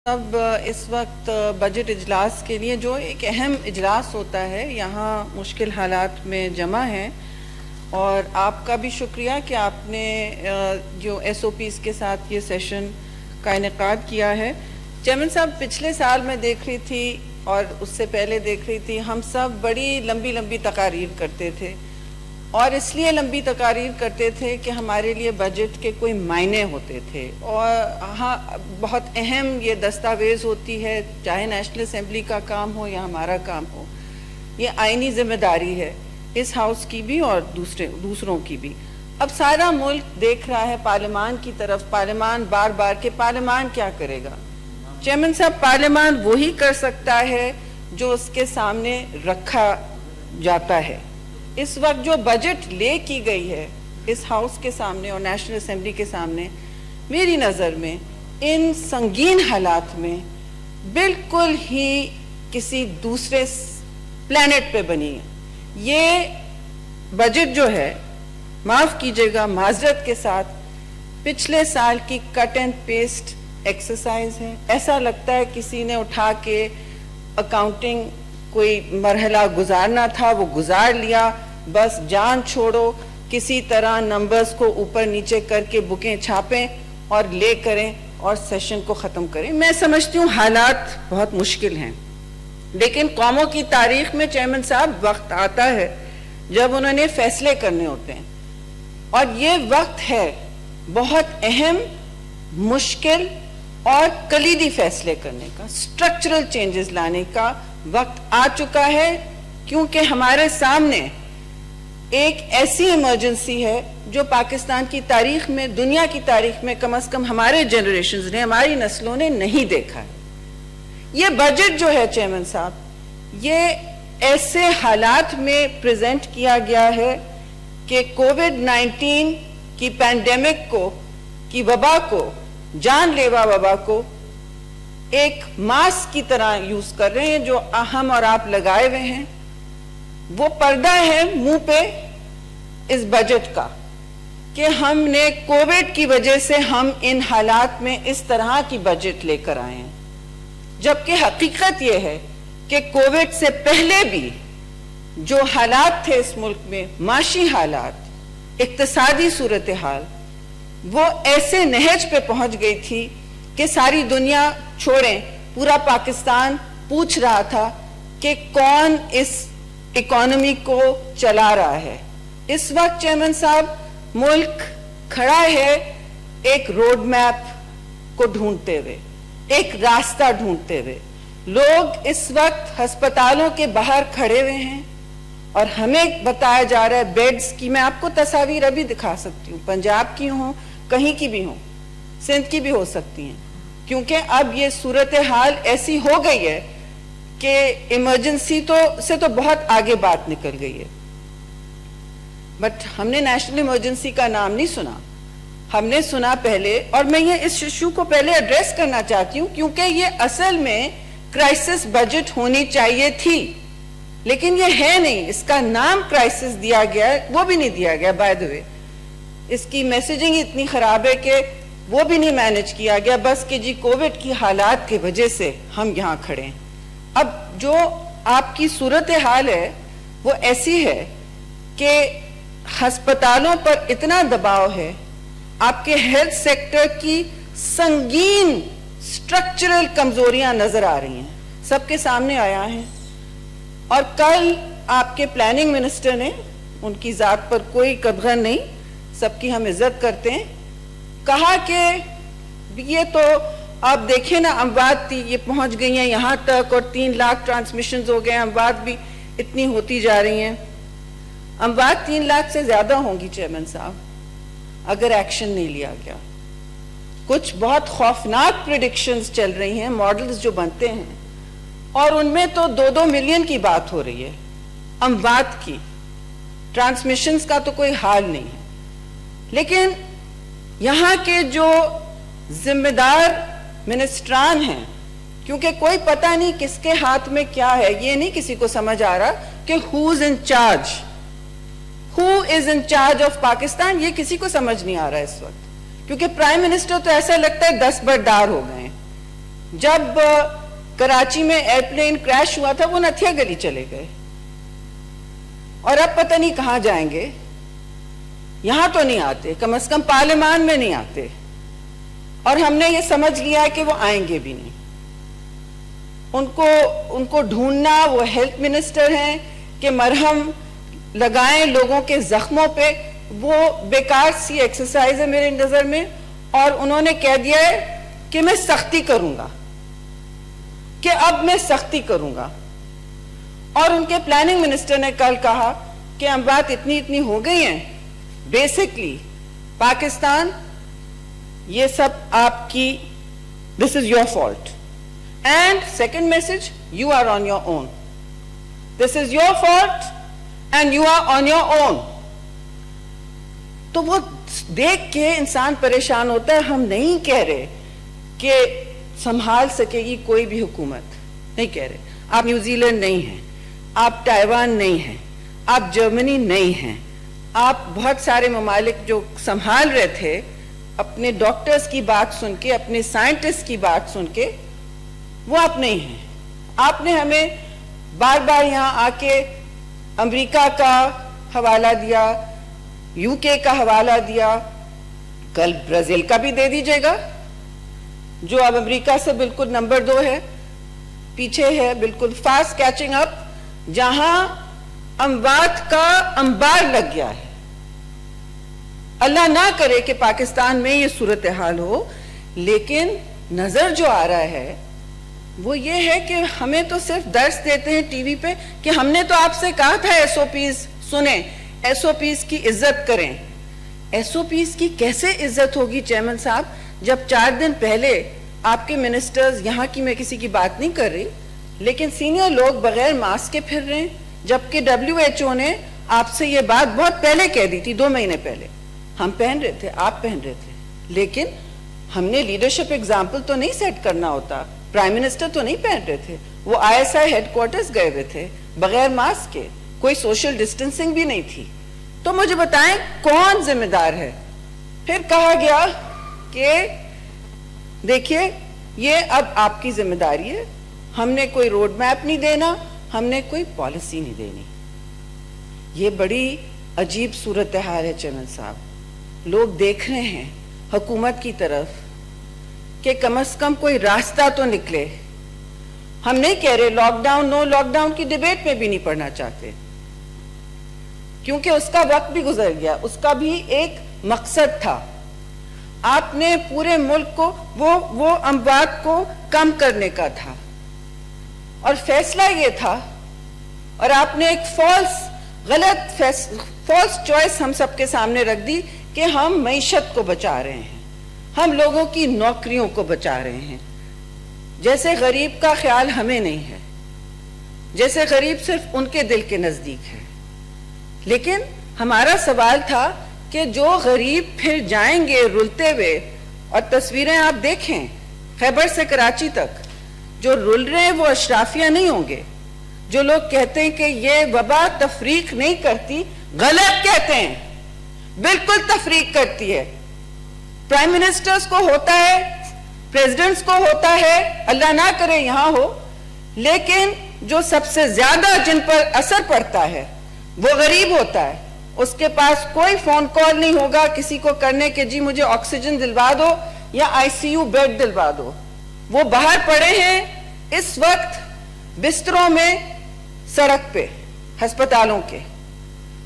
اب اس وقت بجٹ اجلاس کے لیے جو ایک اہم اجلاس ہوتا ہے یہاں مشکل حالات میں جمع ہیں، اور آپ کا بھی شکریہ کہ آپ نے جو ایس او پیز کے ساتھ یہ سیشن کا انعقاد کیا ہے۔ چیئرمین صاحب، پچھلے سال میں دیکھ رہی تھی اور اس سے پہلے دیکھ رہی تھی، ہم سب بڑی لمبی تقاریر کرتے تھے، اور اس لیے لمبی تقاریر کرتے تھے کہ ہمارے لیے بجٹ کے کوئی معنی ہوتے تھے، اور ہاں بہت اہم یہ دستاویز ہوتی ہے، چاہے نیشنل اسمبلی کا کام ہو یا ہمارا کام ہو، یہ آئینی ذمہ داری ہے اس ہاؤس کی بھی اور دوسروں کی بھی۔ اب سارا ملک دیکھ رہا ہے پارلیمان کی طرف، پارلیمان بار بار کہ پارلیمان کیا کرے گا۔ چیئرمین صاحب، پارلیمان وہی کر سکتا ہے جو اس کے سامنے رکھا جاتا ہے۔ اس وقت جو بجٹ لے کی گئی ہے اس ہاؤس کے سامنے اور نیشنل اسمبلی کے سامنے، میری نظر میں ان سنگین حالات میں بالکل ہی کسی دوسرے پلانٹ پہ بنی ہے۔ یہ بجٹ جو ہے، معاف کیجیے گا معذرت کے ساتھ، پچھلے سال کی کٹ اینڈ پیسٹ ایکسرسائز ہے۔ ایسا لگتا ہے کسی نے اٹھا کے اکاؤنٹنگ کوئی مرحلہ گزارنا تھا وہ گزار لیا، بس جان چھوڑو، کسی طرح نمبرز کو اوپر نیچے کر کے بکیں چھاپیں اور لے کریں اور سیشن کو ختم کریں۔ میں سمجھتی ہوں حالات بہت مشکل ہیں، لیکن قوموں کی تاریخ میں چیئرمین صاحب وقت آتا ہے جب انہوں نے فیصلے کرنے ہوتے ہیں، اور یہ وقت ہے بہت اہم، مشکل اور کلیدی فیصلے کرنے کا، سٹرکچرل چینجز لانے کا وقت آ چکا ہے، کیونکہ ہمارے سامنے ایک ایسی ایمرجنسی ہے جو پاکستان کی تاریخ میں، دنیا کی تاریخ میں کم از کم ہمارے جنریشنز نے، ہماری نسلوں نے نہیں دیکھا ہے۔ یہ بجٹ جو ہے چیئرمین صاحب، یہ ایسے حالات میں پریزنٹ کیا گیا ہے کہ کووڈ-19 کی پینڈیمک کو، کی وبا کو، جان لیوا وبا کو ایک ماسک کی طرح یوز کر رہے ہیں جو ہم اور آپ لگائے ہوئے ہیں۔ وہ پردہ ہے منہ پہ اس بجٹ کا کہ ہم نے کووڈ کی وجہ سے ہم ان حالات میں اس طرح کی بجٹ لے کر آئے ہیں، جبکہ حقیقت یہ ہے کہ کووڈ سے پہلے بھی جو حالات تھے اس ملک میں، معاشی حالات، اقتصادی صورتحال، وہ ایسے نہج پہ پہنچ گئی تھی کہ ساری دنیا چھوڑیں، پورا پاکستان پوچھ رہا تھا کہ کون اس اکانومی کو چلا رہا ہے۔ اس وقت چیئرمین صاحب ملک کھڑا ہے ایک روڈ میپ کو ڈھونڈتے ہوئے، ایک راستہ ڈھونڈتے ہوئے۔ لوگ اس وقت ہسپتالوں کے باہر کھڑے ہوئے ہیں اور ہمیں بتایا جا رہا ہے بیڈز کی، میں آپ کو تصاویر ابھی دکھا سکتی ہوں، پنجاب کی ہوں، کہیں کی بھی ہوں، سندھ کی بھی ہو سکتی ہیں، کیونکہ اب یہ صورتحال ایسی ہو گئی ہے کہ ایمرجنسی سے تو بہت آگے بات نکل گئی ہے۔ بٹ ہم نے نیشنل ایمرجنسی کا نام نہیں سنا، ہم نے سنا پہلے، اور میں یہ اس ایشو کو پہلے ایڈریس کرنا چاہتی ہوں کیونکہ یہ اصل میں کرائسس بجٹ ہونی چاہیے تھی، لیکن یہ ہے نہیں۔ اس کا نام کرائسس دیا گیا ہے، وہ بھی نہیں دیا گیا بائی دی وے، اس کی میسیجنگ اتنی خراب ہے کہ وہ بھی نہیں مینج کیا گیا، بس کہ جی کووڈ کی حالات کی وجہ سے ہم یہاں کھڑے ہیں۔ اب جو آپ کی صورتحال ہے وہ ایسی ہے کہ ہسپتالوں پر اتنا دباؤ ہے، آپ کے ہیلتھ سیکٹر کی سنگین سٹرکچرل کمزوریاں نظر آ رہی ہیں، سب کے سامنے آیا ہے۔ اور کل آپ کے پلاننگ منسٹر نے، ان کی ذات پر کوئی قدغن نہیں، سب کی ہم عزت کرتے ہیں، کہا کہ یہ تو آپ دیکھیں نا، اموات تھی، یہ پہنچ گئی ہیں یہاں تک، اور 3 لاکھ ٹرانسمیشنز ہو گئے، اموات بھی اتنی ہوتی جا رہی ہیں۔ اموات 3 لاکھ سے زیادہ ہوں گی چیئرمین صاحب اگر ایکشن نہیں لیا گیا۔ کچھ بہت خوفناک پریڈکشنز چل رہی ہیں، ماڈلز جو بنتے ہیں، اور ان میں تو 2-2 ملین کی بات ہو رہی ہے اموات کی، ٹرانسمیشنز کا تو کوئی حال نہیں ہے۔ لیکن یہاں کے جو ذمہ دار منسٹران ہیں، کیونکہ کوئی پتہ نہیں کس کے ہاتھ میں کیا ہے، یہ نہیں کسی کو سمجھ آ رہا کہ who is in charge of Pakistan, یہ کسی کو سمجھ نہیں آ رہا اس وقت، کیونکہ پرائم منسٹر تو ایسا لگتا ہے 10 بردار ہو گئے ہیں۔ جب کراچی میں ایئرپلین کریش ہوا تھا وہ نتھیا گلی چلے گئے, اور اب پتہ نہیں کہاں جائیں گے. یہاں تو نہیں آتے, کم از کم پارلیمان میں نہیں آتے, اور ہم نے یہ سمجھ لیا کہ وہ آئیں گے بھی نہیں. ان کو ڈھونڈنا, وہ ہیلتھ منسٹر ہیں کہ مرہم لگائیں لوگوں کے زخموں پہ, وہ بیکار سی ایکسرسائز ہے میرے نظر میں. اور انہوں نے کہہ دیا ہے کہ میں سختی کروں گا, کہ اب میں سختی کروں گا. اور ان کے پلاننگ منسٹر نے کل کہا کہ ہم بات اتنی ہو گئی ہیں, بیسکلی پاکستان یہ سب آپ کی, this is your fault. And second message, you are on your own. This is your fault and you are on your own. تو وہ دیکھ کے انسان پریشان ہوتا ہے. ہم نہیں کہہ رہے کہ سنبھال سکے گی کوئی بھی حکومت, نہیں کہہ رہے. آپ نیوزی لینڈ نہیں ہیں, آپ تائیوان نہیں ہیں, آپ جرمنی نہیں ہیں, آپ بہت سارے ممالک جو سنبھال رہے تھے اپنے ڈاکٹرز کی بات سن کے, اپنے سائنٹسٹ کی بات سن کے, وہ آپ نہیں ہیں. آپ نے ہمیں بار بار یہاں آ کے امریکہ کا حوالہ دیا, یو کے کا حوالہ دیا, کل برازیل کا بھی دے دیجئے گا جو اب امریکہ سے بالکل نمبر 2 ہے, پیچھے ہے, بالکل فاسٹ کیچنگ اپ, جہاں اموات کا انبار لگ گیا ہے. اللہ نہ کرے کہ پاکستان میں یہ صورتحال ہو, لیکن نظر جو آ رہا ہے وہ یہ ہے کہ ہمیں تو صرف درس دیتے ہیں ٹی وی پہ کہ ہم نے تو آپ سے کہا تھا ایس او پیز سنیں, ایس او پیز کی عزت کریں. ایس او پیز کی کیسے عزت ہوگی چیئرمین صاحب, جب 4 دن پہلے آپ کے منسٹرز, یہاں کی میں کسی کی بات نہیں کر رہی, لیکن سینئر لوگ بغیر ماسک کے پھر رہے ہیں, جبکہ WHO نے آپ سے یہ بات بہت پہلے کہہ دی تھی, 2 مہینے پہلے. ہم پہن رہے تھے, آپ پہن رہے تھے, لیکن ہم نے لیڈرشپ ایگزامپل تو نہیں سیٹ کرنا ہوتا. پرائم منسٹر تو نہیں پہن رہے تھے, وہ ISI ہیڈ کوارٹرز گئے ہوئے تھے بغیر ماسک کے, کوئی سوشل ڈسٹنسنگ بھی نہیں تھی. تو مجھے بتائیں کون ذمہ دار ہے؟ پھر کہا گیا کہ دیکھیے یہ اب آپ کی ذمہ داری ہے, ہم نے کوئی روڈ میپ نہیں دینا, ہم نے کوئی پالیسی نہیں دینی. یہ بڑی عجیب صورتحال ہے چیئرمین صاحب. لوگ دیکھ رہے ہیں حکومت کی طرف کہ کم از کم کوئی راستہ تو نکلے. ہم نہیں کہہ رہے لاک ڈاؤن, نو لاک ڈاؤن کی ڈیبیٹ میں بھی نہیں پڑھنا چاہتے, کیونکہ اس کا وقت بھی گزر گیا, اس کا بھی ایک مقصد تھا. آپ نے پورے ملک کو وہ اموات کو کم کرنے کا تھا, اور فیصلہ یہ تھا, اور آپ نے ایک فالس چوائس ہم سب کے سامنے رکھ دی کہ ہم معیشت کو بچا رہے ہیں, ہم لوگوں کی نوکریوں کو بچا رہے ہیں, جیسے غریب کا خیال ہمیں نہیں ہے, جیسے غریب صرف ان کے دل کے نزدیک ہے. لیکن ہمارا سوال تھا کہ جو غریب پھر جائیں گے رلتے ہوئے, اور تصویریں آپ دیکھیں خیبر سے کراچی تک جو رل رہے ہیں وہ اشرافیہ نہیں ہوں گے. جو لوگ کہتے ہیں کہ یہ وبا تفریق نہیں کرتی, غلط کہتے ہیں, بالکل تفریق کرتی ہے. پرائم منسٹرز کو ہوتا ہے, پریزیڈنٹس کو ہوتا ہے, اللہ نہ کرے یہاں ہو, لیکن جو سب سے زیادہ جن پر اثر پڑتا ہے وہ غریب ہوتا ہے. اس کے پاس کوئی فون کال نہیں ہوگا کسی کو کرنے کہ جی مجھے آکسیجن دلوا دو یا ICU بیڈ دلوا دو. وہ باہر پڑے ہیں اس وقت بستروں میں, سڑک پہ, ہسپتالوں کے.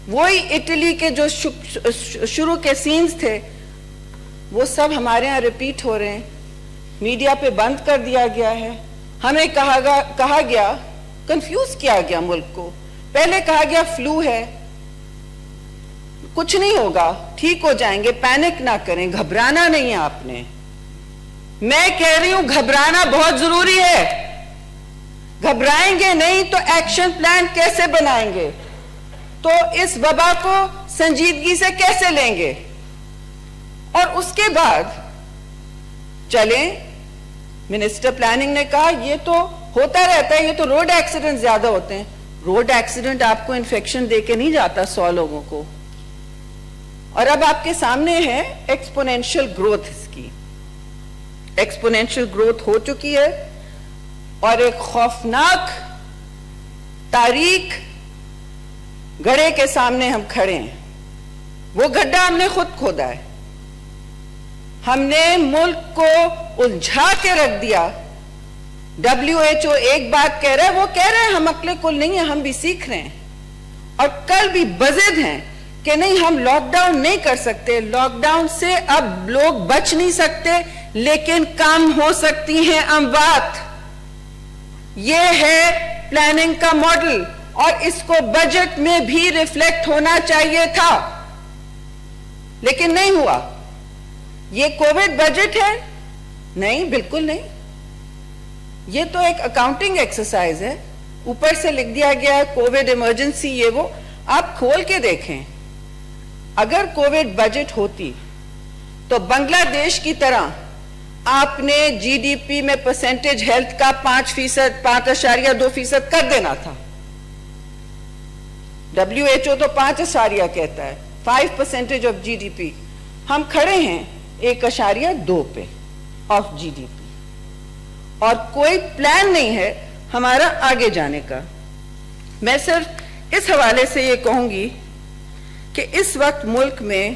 وہی اٹلی کے جو شروع کے سینز تھے وہ سب ہمارے ہاں ریپیٹ ہو رہے ہیں. میڈیا پہ بند کر دیا گیا ہے. ہمیں کہا گیا, کنفیوز کیا گیا ملک کو. پہلے کہا گیا فلو ہے, کچھ نہیں ہوگا, ٹھیک ہو جائیں گے, پینک نہ کریں, گھبرانا نہیں ہے آپ نے. میں کہہ رہی ہوں گھبرانا بہت ضروری ہے. گھبرائیں گے نہیں تو ایکشن پلان کیسے بنائیں گے, تو اس وبا کو سنجیدگی سے کیسے لیں گے؟ اور اس کے بعد چلیں, منسٹر پلاننگ نے کہا یہ تو ہوتا رہتا ہے, یہ تو روڈ ایکسیڈنٹ زیادہ ہوتے ہیں. روڈ ایکسیڈنٹ آپ کو انفیکشن دے کے نہیں جاتا 100 لوگوں کو. اور اب آپ کے سامنے ہے ایکسپونینشل گروتھ اس کی. ایکسپونینشل گروتھ ہو چکی ہے اور ایک خوفناک تاریخ گڑھے کے سامنے ہم کھڑے ہیں. وہ گڈھا ہم نے خود کھودا ہے. ہم نے ملک کو الجھا کے رکھ دیا. WHO ایک بات کہہ رہا ہے, وہ کہہ رہے ہیں ہم عقل کل نہیں ہیں, ہم بھی سیکھ رہے ہیں اور کل بھی بضد ہیں کہ نہیں ہم لاک ڈاؤن نہیں کر سکتے. لاک ڈاؤن سے اب لوگ بچ نہیں سکتے لیکن کم ہو سکتی ہیں اموات. یہ ہے پلاننگ کا ماڈل اور اس کو بجٹ میں بھی ریفلیکٹ ہونا چاہیے تھا لیکن نہیں ہوا. یہ کووڈ بجٹ ہے؟ نہیں, بالکل نہیں. یہ تو ایک اکاؤنٹنگ ایکسرسائز ہے, اوپر سے لکھ دیا گیا ہے کووڈ ایمرجنسی یہ وہ. آپ کھول کے دیکھیں, اگر کووڈ بجٹ ہوتی تو بنگلہ دیش کی طرح آپ نے جی ڈی پی میں پرسنٹیج ہیلتھ کا 5%, 5.2% کر دینا تھا. WHO تو 5 کہتا ہے, 5% آف جی ڈی پی. ہم کھڑے ہیں 1.2 پہ آف جی ڈی پی اور کوئی پلان نہیں ہے ہمارا آگے جانے کا. میں صرف اس حوالے سے یہ کہوں گی کہ اس وقت ملک میں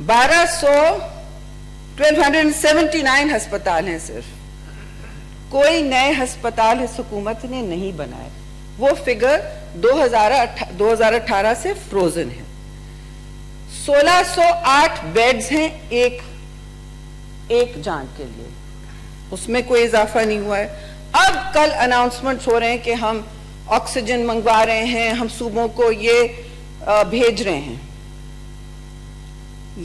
1279 ہسپتال ہیں صرف. کوئی نئے ہسپتال اس حکومت نے نہیں بنائے. وہ فگر 2018 سے فروزن ہے. 1608 بیڈز ہیں ایک جان کے لیے, اس میں کوئی اضافہ نہیں ہوا ہے. اب کل اناؤنسمنٹ ہو رہے ہیں کہ ہم آکسیجن منگوا رہے ہیں, ہم صوبوں کو یہ بھیج رہے ہیں.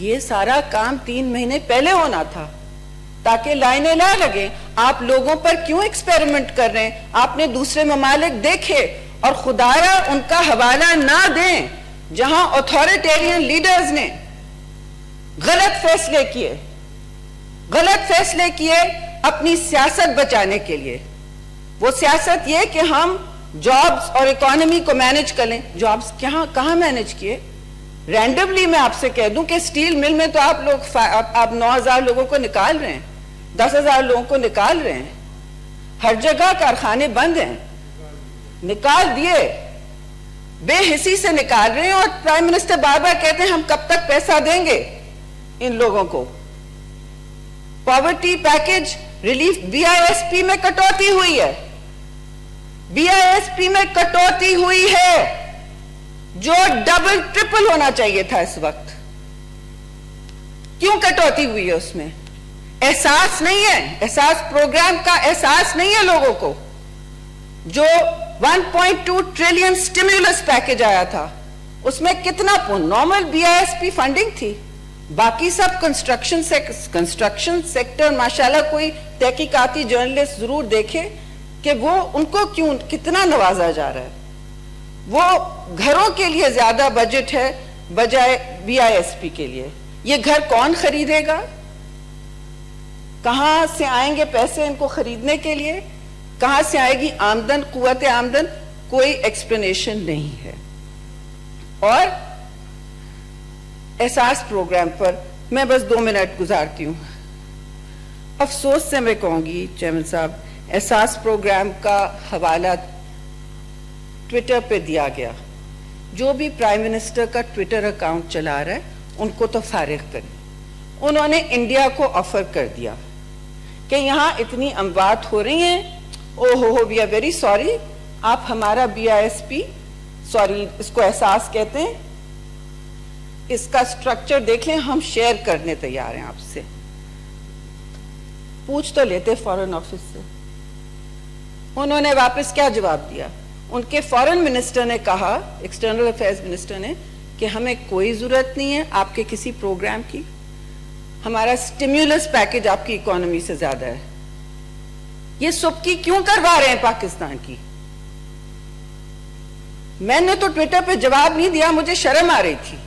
یہ سارا کام 3 مہینے پہلے ہونا تھا تاکہ لائنیں نہ لگیں. آپ لوگوں پر کیوں ایکسپیریمنٹ کر رہے ہیں؟ آپ نے دوسرے ممالک دیکھے اور خدایا ان کا حوالہ نہ دیں جہاں اتھارٹیرین لیڈرز نے غلط فیصلے کیے اپنی سیاست بچانے کے لیے. وہ سیاست یہ کہ ہم جابز اور اکانومی کو مینج کر لیں. جابز کہاں مینج کیے؟ رینڈملی میں آپ سے کہہ دوں کہ سٹیل مل میں تو آپ 9,000 لوگوں کو نکال رہے ہیں, 10,000 لوگوں کو نکال رہے ہیں. ہر جگہ کارخانے بند ہیں, نکال دیے, بے حسی سے نکال رہے ہیں. اور پرائم منسٹر بار بار کہتے ہیں ہم کب تک پیسہ دیں گے ان لوگوں کو. پاورٹی پیکج ریلیف BISP میں کٹوتی ہوئی ہے, BISP میں کٹوتی ہوئی ہے جو ڈبل ٹرپل ہونا چاہیے تھا اس وقت. کیوں کٹوتی ہوئی ہے؟ اس میں احساس نہیں ہے, احساس پروگرام کا احساس نہیں ہے لوگوں کو. جو 1.2 ٹریلین سٹیمیولس پیکج آیا تھا اس میں کتنا نارمل BISP فنڈنگ تھی, باقی سب کنسٹرکشن سیکٹر. ماشاءاللہ کوئی تحقیقاتی جرنلسٹ ضرور دیکھے کہ وہ ان کو کتنا نوازا جا رہا ہے. وہ گھروں کے لیے زیادہ بجٹ ہے بجائے BISP کے لیے. یہ گھر کون خریدے گا؟ کہاں سے آئیں گے پیسے ان کو خریدنے کے لیے؟ کہاں سے آئے گی آمدن, قوت آمدن؟ کوئی ایکسپلینیشن نہیں ہے. اور احساس پروگرام پر میں بس 2 منٹ گزارتی ہوں. افسوس سے میں کہوں گی چیئرمین صاحب, احساس پروگرام کا حوالہ ٹویٹر پہ دیا گیا. جو بھی پرائم منسٹر کا ٹویٹر اکاؤنٹ چلا رہا ہے ان کو تو فارغ کریں. انہوں نے انڈیا کو آفر کر دیا کہ یہاں اتنی اموات ہو رہی ہیں, وی آر ویری سوری, آپ ہمارا BISP, سوری اس کو احساس کہتے ہیں, اس کا سٹرکچر دیکھ لیں, ہم شیئر کرنے تیار ہیں آپ سے. پوچھ تو لیتے فارن آفس سے. انہوں نے واپس کیا جواب دیا؟ ان کے فارن منسٹر نے کہا, ایکسٹرنل افیئرز منسٹر نے, کہ ہمیں کوئی ضرورت نہیں ہے آپ کے کسی پروگرام کی, ہمارا سٹیمیولس پیکج آپ کی اکانومی سے زیادہ ہے. یہ سبکی کیوں کروا رہے ہیں پاکستان کی؟ میں نے تو ٹویٹر پہ جواب نہیں دیا, مجھے شرم آ رہی تھی.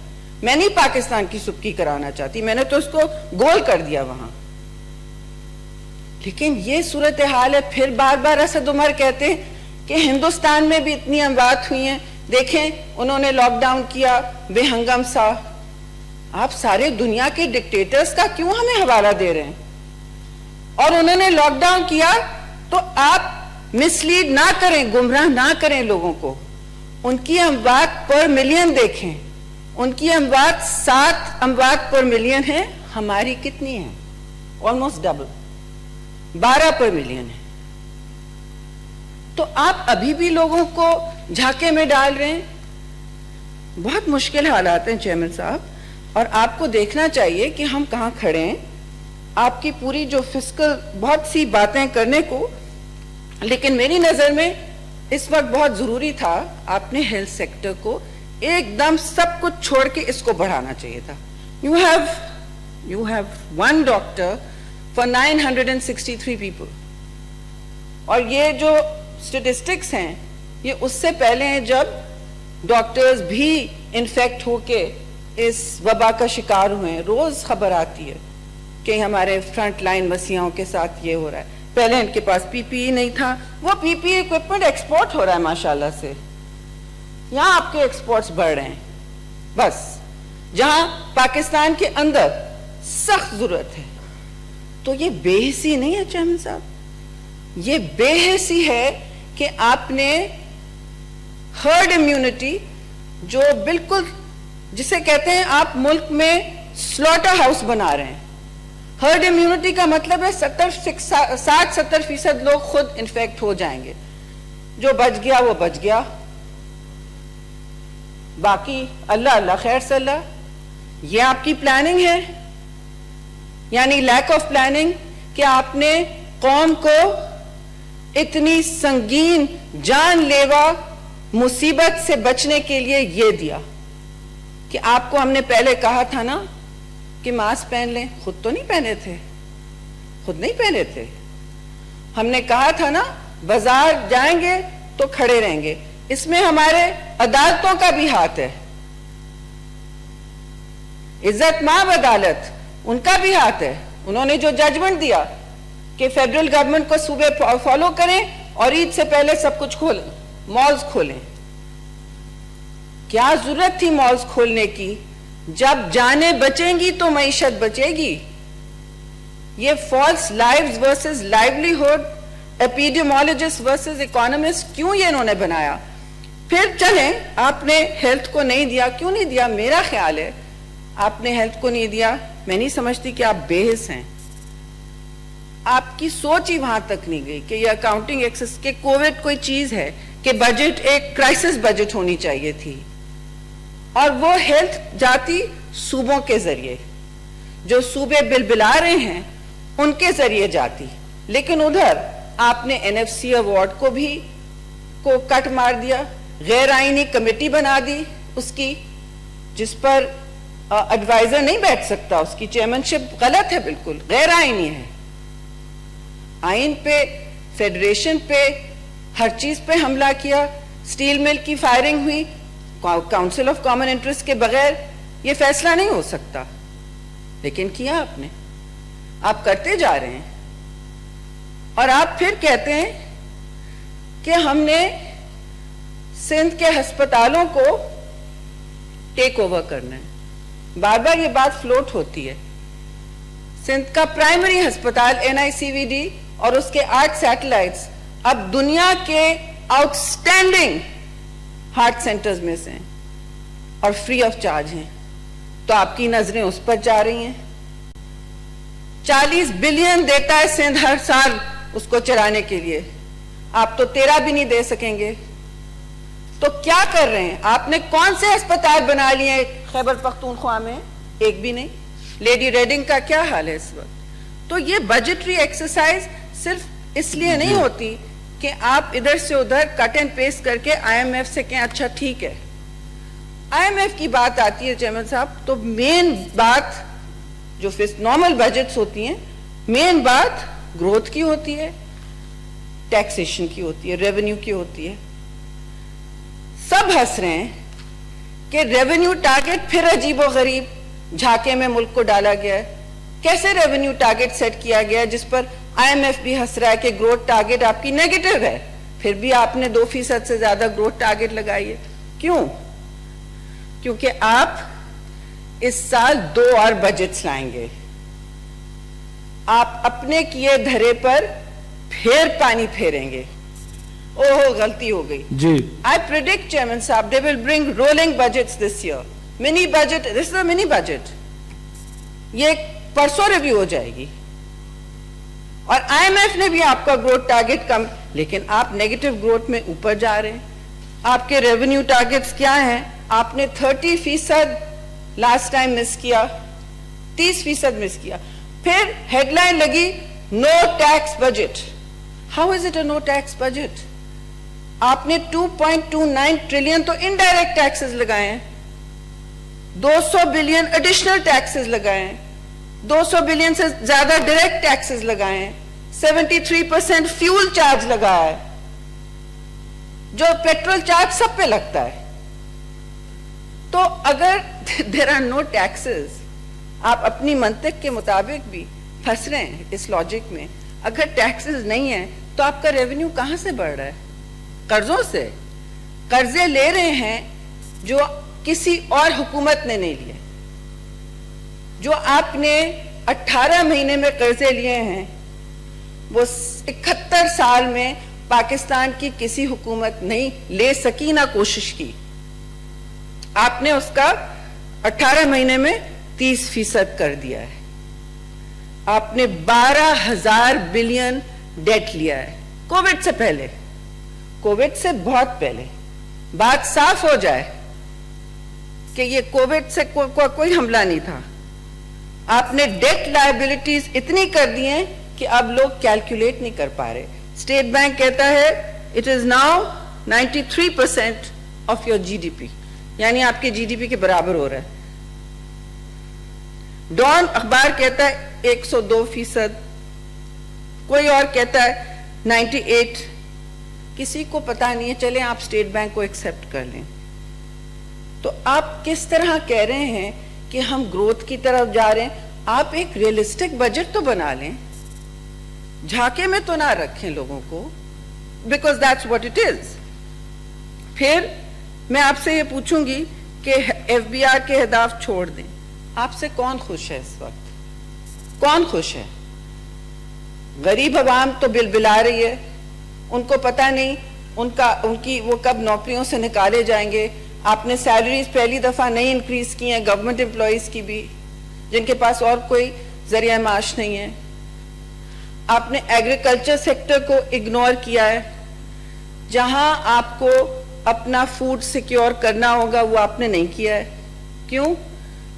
میں نہیں پاکستان کی سبکی کرانا چاہتی, میں نے تو اس کو گول کر دیا وہاں. لیکن یہ صورتحال ہے. پھر بار بار اسد عمر کہتے ہیں کہ ہندوستان میں بھی اتنی اموات ہوئی ہیں, دیکھیں انہوں نے لاک ڈاؤن کیا بے ہنگم سا. آپ سارے دنیا کے ڈکٹیٹرز کا کیوں ہمیں حوالہ دے رہے ہیں؟ اور انہوں نے لاک ڈاؤن کیا تو آپ مسلیڈ نہ کریں, گمراہ نہ کریں لوگوں کو. ان کی اموات پر ملین دیکھیں, ان کی اموات 7 اموات پر ملین ہے, ہماری کتنی ہیں؟ آلموسٹ ڈبل, 12 پر ملین ہے. تو آپ ابھی بھی لوگوں کو جھاکے میں ڈال رہے ہیں. بہت مشکل حالات ہیں چیئرمین صاحب, اور آپ کو دیکھنا چاہیے کہ ہم کہاں کھڑے ہیں. آپ کی پوری جو فسکل بہت سی باتیں کرنے کو, لیکن میری نظر میں اس وقت بہت ضروری تھا آپ نے ہیلتھ سیکٹر کو ایک دم سب کچھ چھوڑ کے اس کو بڑھانا چاہیے تھا. You have one doctor for 963 people. اور یہ جو اسٹیٹسٹکس ہیں یہ اس سے پہلے ہیں جب ڈاکٹرز بھی انفیکٹ ہو کے اس وبا کا شکار ہوئے ہیں. روز خبر آتی ہے کہ ہمارے فرنٹ لائن مسیحوں کے ساتھ یہ ہو رہا ہے. پہلے ان کے پاس پی پی ای نہیں تھا, وہ پی پی ای اکوپمنٹ ایکسپورٹ ہو رہا ہے ماشاءاللہ سے. یہاں آپ کے ایکسپورٹس بڑھ رہے ہیں, بس جہاں پاکستان کے اندر سخت ضرورت ہے. تو یہ بے حسی نہیں ہے چیئرمین صاحب, یہ بے حسی ہے کہ آپ نے ہرڈ امیونٹی جو بالکل جسے کہتے ہیں آپ ملک میں سلوٹر ہاؤس بنا رہے ہیں. ہرڈ امیونٹی کا مطلب ہے 60-70% لوگ خود انفیکٹ ہو جائیں گے, جو بچ گیا وہ بچ گیا, باقی اللہ اللہ خیر صلی اللہ. یہ آپ کی پلاننگ ہے, یعنی لیک آف پلاننگ, کہ آپ نے قوم کو اتنی سنگین جان لیوا مصیبت سے بچنے کے لیے یہ دیا کہ آپ کو ہم نے پہلے کہا تھا نا کہ ماسک پہن لیں, خود تو نہیں پہنے تھے, خود نہیں پہنے تھے. ہم نے کہا تھا نا بازار جائیں گے تو کھڑے رہیں گے. اس میں ہمارے عدالتوں کا بھی ہاتھ ہے, عزت مآب عدالت ان کا بھی ہاتھ ہے. انہوں نے جو ججمنٹ دیا کہ فیڈرل گورنمنٹ کو صوبے فالو کریں اور عید سے پہلے سب کچھ کھولیں, مالز کھولیں. کیا ضرورت تھی مالز کھولنے کی؟ جب جانیں بچیں گی تو معیشت بچے گی. یہ false lives versus livelihood, epidemiologist versus economist, کیوں یہ انہوں نے بنایا؟ پھر چلیں آپ نے ہیلتھ کو نہیں دیا, کیوں نہیں دیا؟ میرا خیال ہے آپ نے ہیلتھ کو نہیں دیا, میں نہیں سمجھتی کہ آپ بے حس ہیں. آپ کی سوچ ہی وہاں تک نہیں گئی کہ یہ اکاؤنٹنگ ایکسس کہ کووڈ کوئی چیز ہے, کہ بجٹ ایک کرائسس بجٹ ہونی چاہیے تھی, اور وہ ہیلتھ جاتی صوبوں کے ذریعے, جو صوبے بلبلا رہے ہیں ان کے ذریعے جاتی. لیکن ادھر آپ نے این ایف سی ایوارڈ کو بھی کٹ مار دیا, غیر آئینی کمیٹی بنا دی اس کی, جس پر ایڈوائزر نہیں بیٹھ سکتا, اس کی چیئرمنشپ غلط ہے, بالکل غیر آئینی ہے. آئین پہ, فیڈریشن پہ, ہر چیز پہ حملہ کیا. سٹیل مل کی فائرنگ ہوئی, کاؤنسل آف کامن انٹرسٹ کے بغیر یہ فیصلہ نہیں ہو سکتا, لیکن کیا آپ نے, آپ کرتے جا رہے ہیں. اور آپ پھر کہتے ہیں کہ ہم نے سندھ کے ہسپتالوں کو ٹیک اوور کرنا ہے. بار بار یہ بات فلوٹ ہوتی ہے. سندھ کا پرائمری ہسپتال این آئی سی وی ڈی اور اس کے 8 سیٹلائٹس اب دنیا کے آؤٹ سٹینڈنگ ہارٹ سینٹرز میں سے ہیں اور فری آف چارج ہیں. تو آپ کی نظریں اس پر جا رہی ہیں. 40 بلین دیتا ہے سندھ ہر سال اس کو چلانے کے لیے, آپ تو 13 بھی نہیں دے سکیں گے. تو کیا کر رہے ہیں آپ نے؟ کون سے ہسپتال بنا لیے ہیں خیبر پختونخوا میں؟ ایک بھی نہیں. لیڈی ریڈنگ کا کیا حال ہے اس وقت؟ تو یہ بجٹری ایکسرسائز صرف اس لیے نہیں ہوتی کہ آپ ادھر سے ادھر کٹ اینڈ پیسٹ کر کے آئی ایم ایف سے کہیں اچھا ٹھیک ہے. آئی ایم ایف کی بات آتی ہے چیئرمین صاحب تو مین بات جو نارمل بجٹس ہوتی ہیں, مین بات گروتھ کی ہوتی ہے, ٹیکسیشن کی ہوتی ہے, ریونیو کی ہوتی ہے. سب ہنس رہے ہیں کہ ریونیو ٹارگٹ پھر عجیب و غریب جھاکے میں ملک کو ڈالا گیا ہے. کیسے ریونیو ٹارگٹ سیٹ کیا گیا ہے جس پر آئی ایم ایف بھی ہنس رہا ہے کہ گروتھ ٹارگٹ آپ کی نیگیٹو ہے, پھر بھی آپ نے 2% سے زیادہ گروتھ ٹارگٹ لگائی ہے. کیوں؟ کیونکہ آپ اس سال 2 اور بجٹس لائیں گے. آپ اپنے کیے دھرے پر پھر پانی پھیریں گے. اوہ غلطی ہو گئی. جی I predict, Chairman Saab, they will bring rolling budgets this year. Mini budget, this is a mini budget. یہ پرسوں ریویو ہو جائے گی. اور IMF نے بھی آپ کا گروتھ ٹارگٹ کم, لیکن آپ نیگیٹو گروتھ میں اوپر جا رہے ہیں. آپ کے ریونیو ٹارگٹس کیا ہیں؟ آپ نے 30% لاسٹ ٹائم مس کیا, 30% مس کیا. پھر ہیڈ لائن لگی no tax budget. How is it a no tax budget? آپ نے 2.29 ٹریلین تو انڈائریکٹ ٹیکسز لگائے ہیں, 200 بلین ایڈیشنل ٹیکسز لگائے ہیں, 200 بلین سے زیادہ ڈائریکٹ ٹیکسز لگائے ہیں, 73% فیول چارج لگایا ہے, جو پیٹرول چارج سب پہ لگتا ہے. تو اگر دیر آر نو ٹیکسز, آپ اپنی منطق کے مطابق بھی پھنس رہے ہیں اس لاجک میں. اگر ٹیکسز نہیں ہیں تو آپ کا ریونیو کہاں سے بڑھ رہا ہے؟ قرضوں سے. قرضے لے رہے ہیں جو کسی اور حکومت نے نہیں لیے. جو آپ نے 18 مہینے میں قرضے لیے ہیں وہ 71 سال میں پاکستان کی کسی حکومت نہیں لے سکی, نہ کوشش کی. آپ نے اس کا 18 مہینے میں 30% کر دیا ہے. آپ نے 12,000 بلین ڈیٹ لیا ہے کووڈ سے پہلے, کووڈ سے بہت پہلے. بات صاف ہو جائے کہ یہ کووڈ سے کوئی حملہ نہیں تھا. آپ نے ڈیٹ لائبلٹیز اتنی کر دی ہیں کہ اب لوگ کیلکولیٹ نہیں کر پا رہے. اسٹیٹ بینک کہتا ہے it is now 93% of your G D P, یعنی آپ کے جی ڈی پی کے برابر ہو رہا ہے. ڈان اخبار کہتا ہے 102%, کوئی اور کہتا ہے 98%. کسی کو پتا نہیں ہے. چلیں آپ اسٹیٹ بینک کو ایکسپٹ کر لیں. تو آپ کس طرح کہہ رہے ہیں کہ ہم گروتھ کی طرف جا رہے ہیں؟ آپ ایک ریئلسٹک بجٹ تو بنا لیں, جھانکے میں تو نہ رکھیں لوگوں کو, because that's what it is. پھر میں آپ سے یہ پوچھوں گی کہ ایف بی آر کے اہداف چھوڑ دیں. آپ سے کون خوش ہے اس وقت؟ کون خوش ہے؟ غریب عوام تو بلبلا رہی ہے. ان کو پتہ نہیں ان کی وہ کب نوکریوں سے نکالے جائیں گے. آپ نے سیلریز پہلی دفعہ نہیں انکریز کی ہیں گورنمنٹ امپلائیز کی بھی, جن کے پاس اور کوئی ذریعہ معاش نہیں ہے. آپ نے ایگریکلچر سیکٹر کو اگنور کیا ہے. جہاں آپ کو اپنا فوڈ سیکیور کرنا ہوگا وہ آپ نے نہیں کیا ہے. کیوں؟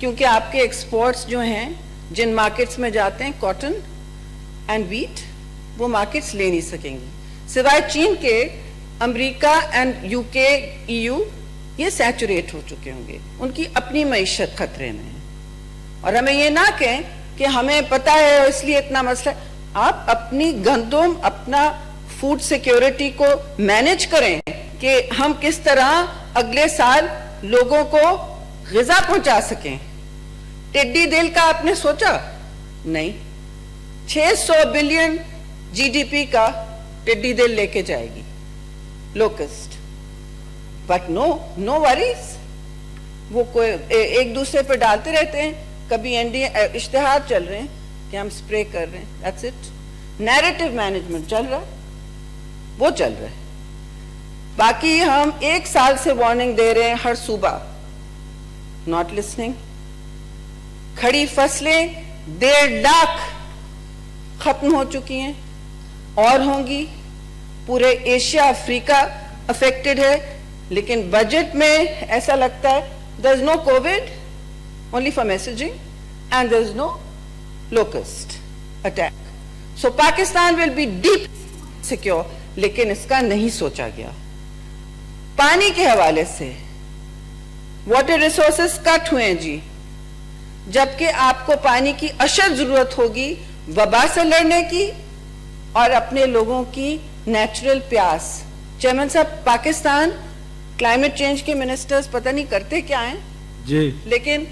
کیونکہ آپ کے ایکسپورٹس جو ہیں جن مارکیٹس میں جاتے ہیں کاٹن اینڈ ویٹ, وہ مارکیٹس لے نہیں سکیں گی. سوائے چین کے امریکہ اینڈ یو کے ای یو یہ سیچوریٹ ہو چکے ہوں گے. ان کی اپنی معیشت خطرے میں ہے. اور ہمیں یہ نہ کہیں کہ ہمیں پتہ ہے اس لیے اتنا مسئلہ. آپ اپنی گندم, اپنا فوڈ سیکیورٹی کو مینج کریں کہ ہم کس طرح اگلے سال لوگوں کو غذا پہنچا سکیں. ٹڈی دل کا آپ نے سوچا؟ نہیں. 600 بلین جی ڈی پی کا ٹڈی دل لے کے جائے گی لوکسٹ. But no worries. وہ کوئی ایک دوسرے پہ ڈالتے رہتے ہیں. کبھی اشتہار چل رہے ہیں کہ ہم سپرے کر رہے ہیں, that's it. نیریٹو مینجمنٹ چل رہا ہے, وہ چل رہا ہے. باقی ہم 1 سال سے وارننگ دے رہے ہیں ہر صوبہ, not listening. کھڑی فصلیں 1.5 لاکھ ختم ہو چکی ہیں اور ہوں گی. پورے ایشیا افریقہ افیکٹڈ ہے, لیکن بجٹ میں ایسا لگتا ہے there is no COVID, only for messaging, and there is no locust attack. So Pakistan will be deep secure, لیکن اس کا نہیں سوچا گیا. پانی کے حوالے سے واٹر ریسورسز کٹ ہوئے ہیں جی, جبکہ آپ کو پانی کی اشد ضرورت ہوگی وبا سے لڑنے کی اور اپنے لوگوں کی نیچرل پیاس. چیئرمین صاحب, پاکستان کلائمیٹ چینج کے منسٹرز پتہ نہیں کرتے کیا ہیں جی, لیکن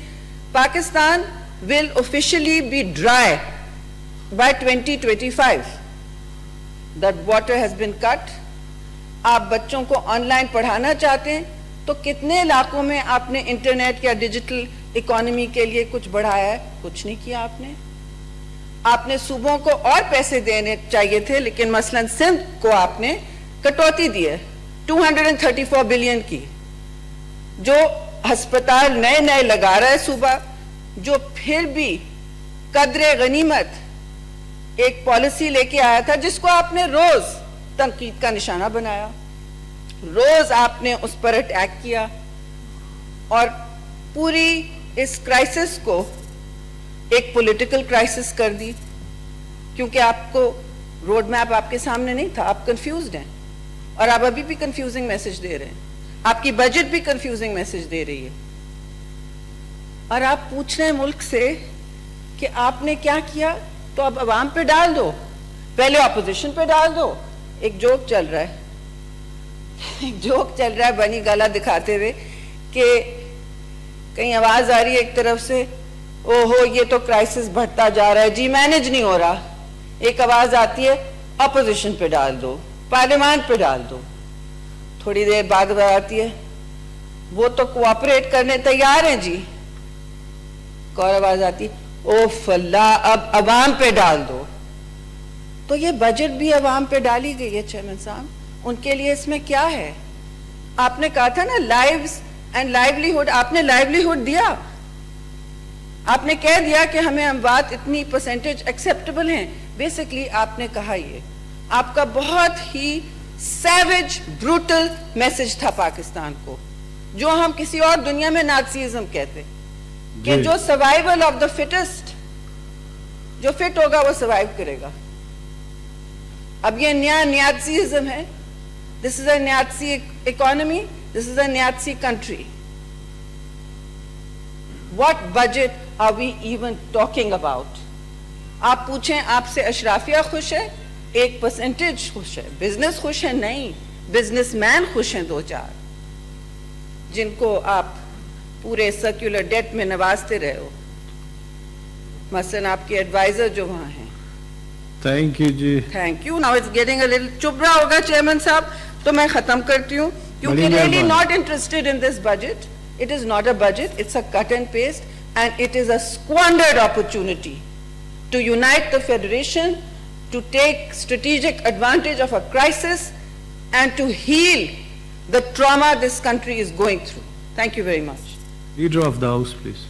Pakistan will officially be dry by 2025. That water has been cut. آپ بچوں کو آن لائن پڑھانا چاہتے ہیں تو کتنے علاقوں میں آپ نے انٹرنیٹ یا ڈیجیٹل اکانومی کے لیے کچھ بڑھایا ہے؟ کچھ نہیں کیا آپ نے. آپ نے صوبوں کو اور پیسے دینے چاہیے تھے, لیکن مثلاً سندھ کو آپ نے کٹوتی دی ہے 234 بلین کی, جو ہسپتال نئے نئے لگا رہا ہے صوبہ, جو پھر بھی قدر غنیمت ایک پالیسی لے کے آیا تھا جس کو آپ نے روز تنقید کا نشانہ بنایا, روز آپ نے اس پر اٹیک کیا, اور پوری اس کرائسس کو ایک پولیٹیکل کرائسس کر دی, کیونکہ آپ کو روڈ میپ آپ کے سامنے نہیں تھا, آپ کنفیوزڈ ہیں, اور آپ ابھی بھی کنفیوزنگ میسج دے رہے ہیں, آپ کی بجٹ بھی کنفیوزنگ میسج دے رہی ہے, اور آپ پوچھ رہے ہیں ملک سے کہ آپ نے کیا کیا, تو اب عوام پہ ڈال دو, پہلے اپوزیشن پہ ڈال دو. ایک جوک چل رہا ہے, ایک جوک چل رہا ہے بنی گالا دکھاتے ہوئے کہ کہیں آواز آ رہی ہے ایک طرف سے, او ہو یہ تو کرائسس بڑھتا جا رہا ہے جی, مینج نہیں ہو رہا. ایک آواز آتی ہے اپوزیشن پہ ڈال دو, پارلیمان پہ ڈال دو. تھوڑی دیر بعد آتی ہے وہ تو کوآپریٹ کرنے تیار ہیں جی. ایک اور آواز آتی ہے اوف اللہ اب عوام پہ ڈال دو. تو یہ بجٹ بھی عوام پہ ڈالی گئی ہے چیئرمین صاحب, ان کے لیے اس میں کیا ہے؟ آپ نے کہا تھا نا لائیوز اینڈ لائیولیہڈ, آپ نے لائیولیہڈ دیا, آپ نے کہہ دیا کہ ہمیں اموات اتنی پرسنٹیج ایکسیپٹیبل ہیں. بیسکلی آپ نے کہا, یہ آپ کا بہت ہی سیویج بروٹل میسج تھا پاکستان کو, جو ہم کسی اور دنیا میں نازیزم کہتے, کہ جو سروائیول آف دا فٹسٹ, جو فٹ ہوگا وہ سروائیو کرے گا. اب یہ نیا نیازیزم ہے. This is a Niazi economy, this is a Niazi country. What budget are we even talking about? آپ پوچھیں آپ سے اشرافیہ خوش ہے, 1% خوش ہے, بزنس خوش ہے نہیں, بزنس مین خوش ہیں 2-4, جن کو آپ پورے سرکولر ڈیٹ میں نوازتے رہے ہو, مثلا آپ کے ایڈوائزر جو وہاں ہیں. Thank you ji, thank you. Now it's getting a little چپ رہا ہوگا چیئرمین صاحب, تو میں ختم کرتی ہوں, کیونکہ really not interested in this budget. It is not a budget, it's a cut and paste, and it is a squandered opportunity to unite the federation, to take strategic advantage of a crisis, and to heal the trauma this country is going through. Thank you very much. Leader of the House, please.